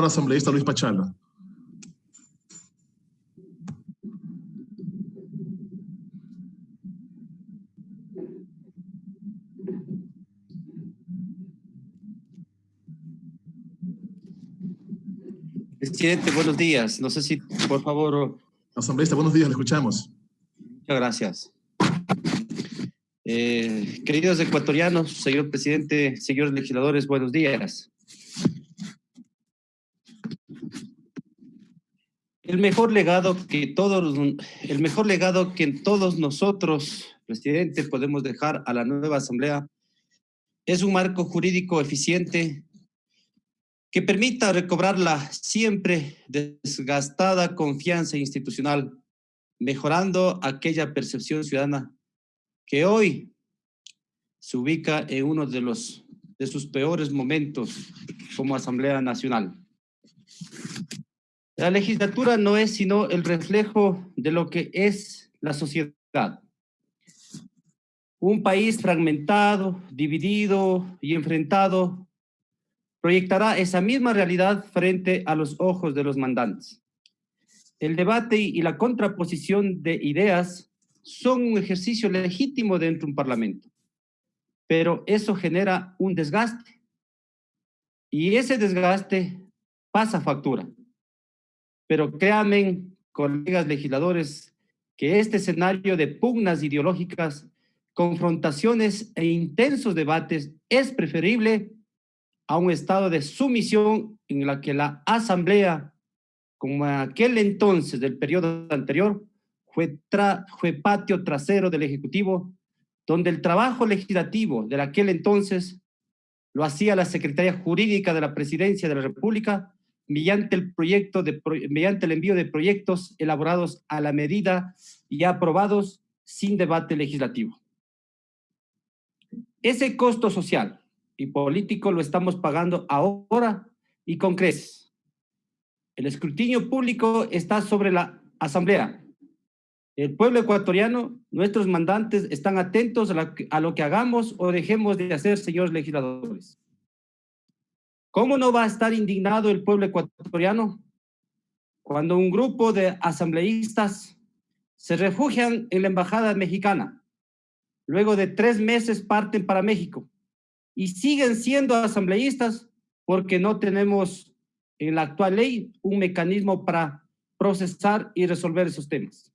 palabra asambleísta Luis Pachala. Presidente, buenos días. No sé si, por favor... Asambleísta, buenos días, le escuchamos. Muchas gracias. Queridos ecuatorianos, señor presidente, señores legisladores, buenos días. El mejor legado que todos nosotros, presidente, podemos dejar a la nueva asamblea es un marco jurídico eficiente que permita recobrar la siempre desgastada confianza institucional, mejorando aquella percepción ciudadana que hoy se ubica en uno de sus peores momentos como Asamblea Nacional. La legislatura no es sino el reflejo de lo que es la sociedad. Un país fragmentado, dividido y enfrentado proyectará esa misma realidad frente a los ojos de los mandantes. El debate y la contraposición de ideas son un ejercicio legítimo dentro de un parlamento, pero eso genera un desgaste y ese desgaste pasa factura. Pero créanme, colegas legisladores, que este escenario de pugnas ideológicas, confrontaciones e intensos debates es preferible a un estado de sumisión en la que la Asamblea, como en aquel entonces del periodo anterior, fue patio trasero del Ejecutivo, donde el trabajo legislativo de aquel entonces lo hacía la Secretaría Jurídica de la Presidencia de la República mediante el envío de proyectos elaborados a la medida y aprobados sin debate legislativo. Ese costo social y político lo estamos pagando ahora y con creces. El escrutinio público está sobre la Asamblea. El pueblo ecuatoriano, nuestros mandantes, están atentos a lo que hagamos o dejemos de hacer, señores legisladores. ¿Cómo no va a estar indignado el pueblo ecuatoriano cuando un grupo de asambleístas se refugian en la embajada mexicana? Luego de 3 meses parten para México y siguen siendo asambleístas porque no tenemos en la actual ley un mecanismo para procesar y resolver esos temas.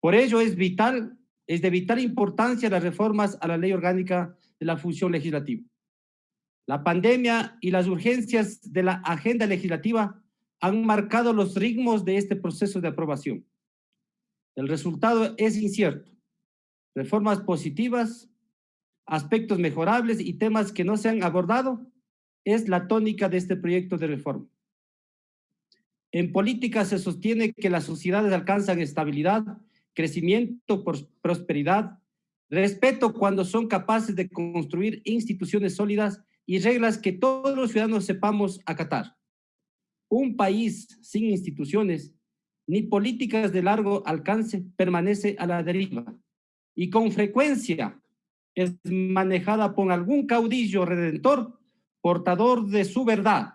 Por ello es de vital importancia las reformas a la ley orgánica de la función legislativa. La pandemia y las urgencias de la agenda legislativa han marcado los ritmos de este proceso de aprobación. El resultado es incierto. Reformas positivas, aspectos mejorables y temas que no se han abordado es la tónica de este proyecto de reforma. En política se sostiene que las sociedades alcanzan estabilidad, crecimiento, prosperidad, respeto cuando son capaces de construir instituciones sólidas y reglas que todos los ciudadanos sepamos acatar. Un país sin instituciones ni políticas de largo alcance permanece a la deriva y con frecuencia es manejada por algún caudillo redentor, portador de su verdad,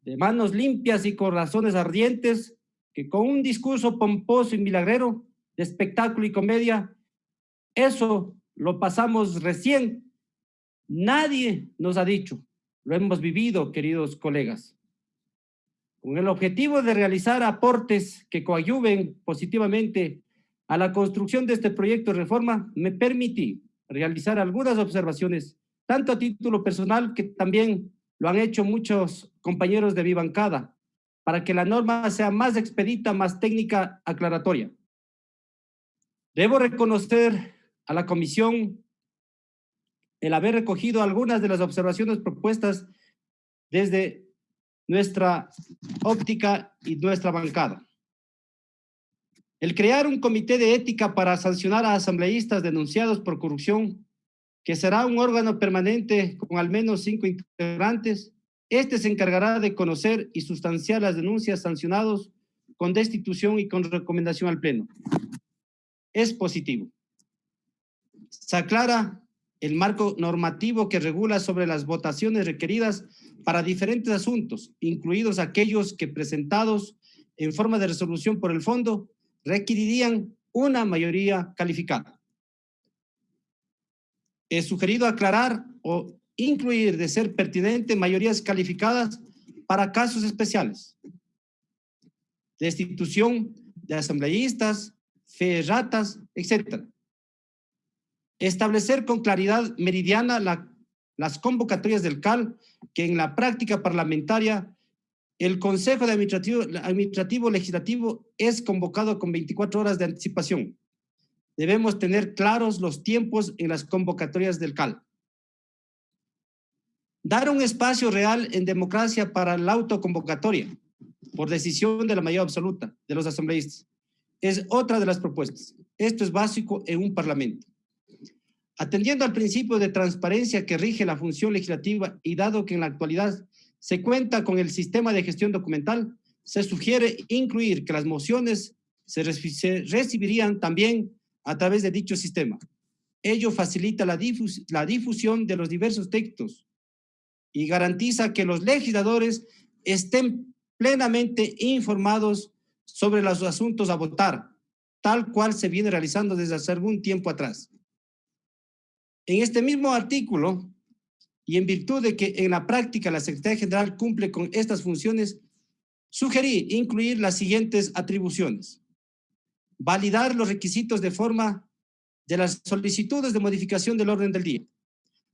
de manos limpias y corazones ardientes, que con un discurso pomposo y milagrero de espectáculo y comedia, eso lo pasamos recién. Nadie nos ha dicho, lo hemos vivido, queridos colegas. Con el objetivo de realizar aportes que coadyuven positivamente a la construcción de este proyecto de reforma, me permití realizar algunas observaciones, tanto a título personal que también lo han hecho muchos compañeros de mi bancada, para que la norma sea más expedita, más técnica, aclaratoria. Debo reconocer a la comisión el haber recogido algunas de las observaciones propuestas desde nuestra óptica y nuestra bancada. El crear un comité de ética para sancionar a asambleístas denunciados por corrupción, que será un órgano permanente con al menos 5 integrantes, este se encargará de conocer y sustanciar las denuncias sancionados con destitución y con recomendación al Pleno. Es positivo. Se aclara el marco normativo que regula sobre las votaciones requeridas para diferentes asuntos, incluidos aquellos que presentados en forma de resolución por el fondo, requerirían una mayoría calificada. He sugerido aclarar o incluir, de ser pertinente, mayorías calificadas para casos especiales, destitución de asambleístas, fe ratas, etc. Establecer con claridad meridiana las convocatorias del CAL, que en la práctica parlamentaria el Consejo de Administrativo Legislativo es convocado con 24 horas de anticipación. Debemos tener claros los tiempos en las convocatorias del CAL. Dar un espacio real en democracia para la autoconvocatoria, por decisión de la mayoría absoluta de los asambleístas, es otra de las propuestas. Esto es básico en un parlamento. Atendiendo al principio de transparencia que rige la función legislativa y dado que en la actualidad se cuenta con el sistema de gestión documental, se sugiere incluir que las mociones se recibirían también a través de dicho sistema. Ello facilita la difusión de los diversos textos y garantiza que los legisladores estén plenamente informados sobre los asuntos a votar, tal cual se viene realizando desde hace algún tiempo atrás. En este mismo artículo, y en virtud de que en la práctica la Secretaría General cumple con estas funciones, sugerí incluir las siguientes atribuciones: validar los requisitos de forma de las solicitudes de modificación del orden del día,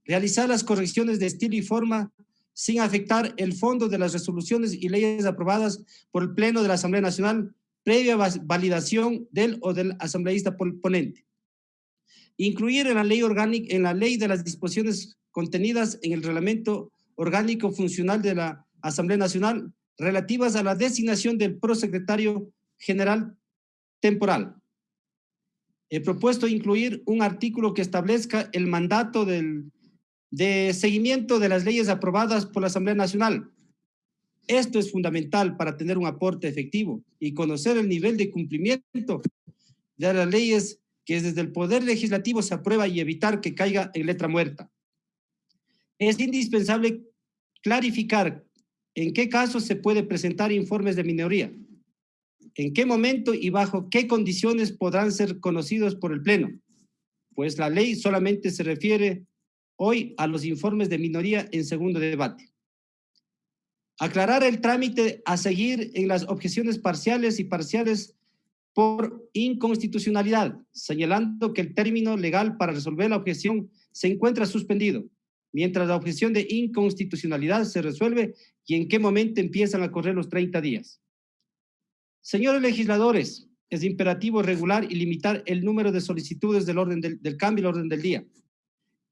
realizar las correcciones de estilo y forma sin afectar el fondo de las resoluciones y leyes aprobadas por el Pleno de la Asamblea Nacional previa validación del o del asambleísta ponente. Incluir en la ley orgánica, en la ley de las disposiciones contenidas en el reglamento orgánico funcional de la Asamblea Nacional relativas a la designación del prosecretario general temporal. He propuesto incluir un artículo que establezca el mandato de seguimiento de las leyes aprobadas por la Asamblea Nacional. Esto es fundamental para tener un aporte efectivo y conocer el nivel de cumplimiento de las leyes que desde el Poder Legislativo se aprueba y evitar que caiga en letra muerta. Es indispensable clarificar en qué casos se puede presentar informes de minoría, en qué momento y bajo qué condiciones podrán ser conocidos por el Pleno, pues la ley solamente se refiere hoy a los informes de minoría en segundo debate. Aclarar el trámite a seguir en las objeciones parciales y parciales por inconstitucionalidad, señalando que el término legal para resolver la objeción se encuentra suspendido, mientras la objeción de inconstitucionalidad se resuelve y en qué momento empiezan a correr los 30 días. Señores legisladores, es imperativo regular y limitar el número de solicitudes del cambio del orden del día.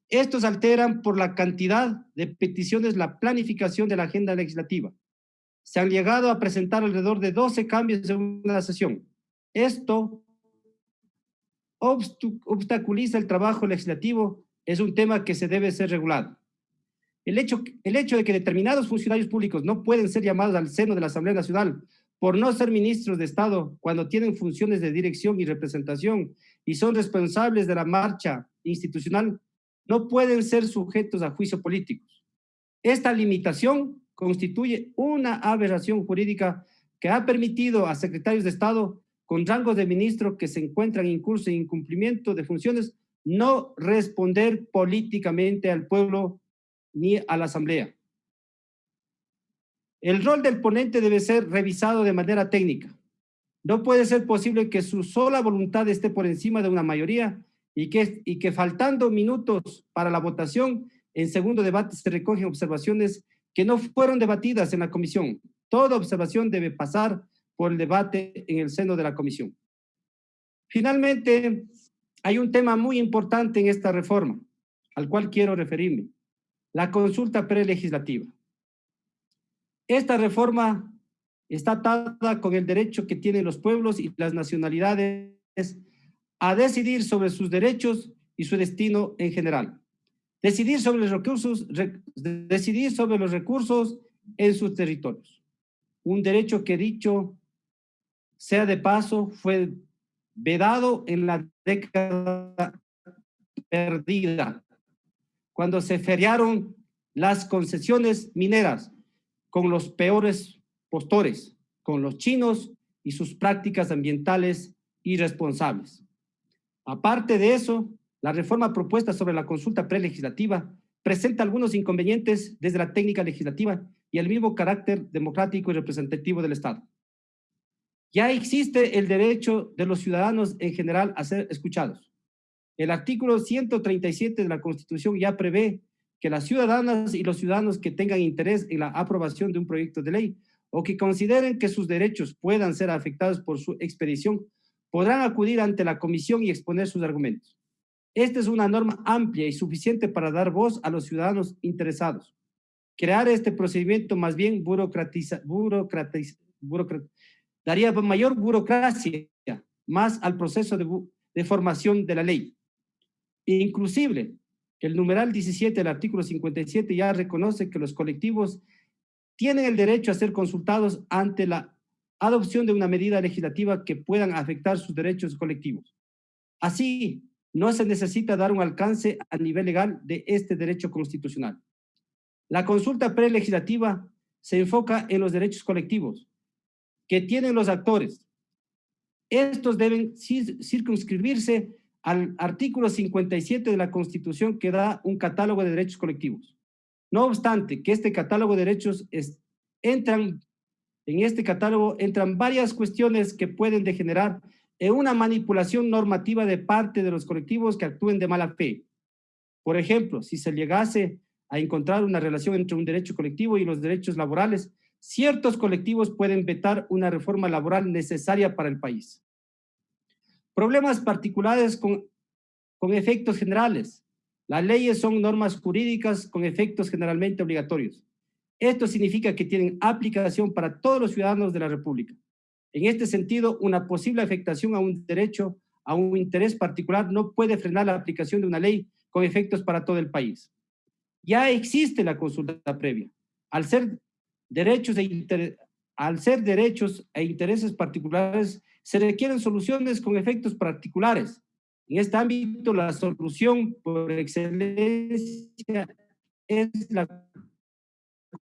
Estos alteran por la cantidad de peticiones la planificación de la agenda legislativa. Se han llegado a presentar alrededor de 12 cambios en una sesión. Esto obstaculiza el trabajo legislativo, es un tema que se debe ser regulado. El hecho de que determinados funcionarios públicos no pueden ser llamados al seno de la Asamblea Nacional por no ser ministros de Estado cuando tienen funciones de dirección y representación y son responsables de la marcha institucional, no pueden ser sujetos a juicio político. Esta limitación constituye una aberración jurídica que ha permitido a secretarios de Estado con rangos de ministro que se encuentran en curso de incumplimiento de funciones no responder políticamente al pueblo ni a la Asamblea. El rol del ponente debe ser revisado de manera técnica. No puede ser posible que su sola voluntad esté por encima de una mayoría y que faltando minutos para la votación, en segundo debate se recogen observaciones que no fueron debatidas en la comisión. Toda observación debe pasar por el debate en el seno de la comisión. Finalmente, hay un tema muy importante en esta reforma, al cual quiero referirme: la consulta prelegislativa. Esta reforma está atada con el derecho que tienen los pueblos y las nacionalidades a decidir sobre sus derechos y su destino en general. Decidir sobre los recursos en sus territorios. Un derecho que, dicho sea de paso, fue vedado en la década perdida cuando se feriaron las concesiones mineras con los peores postores, con los chinos y sus prácticas ambientales irresponsables. Aparte de eso, la reforma propuesta sobre la consulta prelegislativa presenta algunos inconvenientes desde la técnica legislativa y el mismo carácter democrático y representativo del Estado. Ya existe el derecho de los ciudadanos en general a ser escuchados. El artículo 137 de la Constitución ya prevé que las ciudadanas y los ciudadanos que tengan interés en la aprobación de un proyecto de ley o que consideren que sus derechos puedan ser afectados por su expedición podrán acudir ante la comisión y exponer sus argumentos. Esta es una norma amplia y suficiente para dar voz a los ciudadanos interesados. Crear este procedimiento más bien daría mayor burocracia más al proceso de formación de la ley. Inclusive, el numeral 17 del artículo 57 ya reconoce que los colectivos tienen el derecho a ser consultados ante la adopción de una medida legislativa que puedan afectar sus derechos colectivos. Así, no se necesita dar un alcance a nivel legal de este derecho constitucional. La consulta prelegislativa se enfoca en los derechos colectivos que tienen los actores. Estos deben circunscribirse al artículo 57 de la Constitución, que da un catálogo de derechos colectivos. No obstante, que este catálogo de derechos entran varias cuestiones que pueden degenerar en una manipulación normativa de parte de los colectivos que actúen de mala fe. Por ejemplo, si se llegase a encontrar una relación entre un derecho colectivo y los derechos laborales, ciertos colectivos pueden vetar una reforma laboral necesaria para el país. Problemas particulares con efectos generales. Las leyes son normas jurídicas con efectos generalmente obligatorios. Esto significa que tienen aplicación para todos los ciudadanos de la República. En este sentido, una posible afectación a un derecho, a un interés particular, no puede frenar la aplicación de una ley con efectos para todo el país. Ya existe la consulta previa. Al ser derechos e intereses particulares, se requieren soluciones con efectos particulares. En este ámbito, la solución por excelencia es la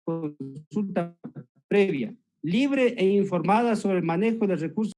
consulta previa, libre e informada sobre el manejo de recursos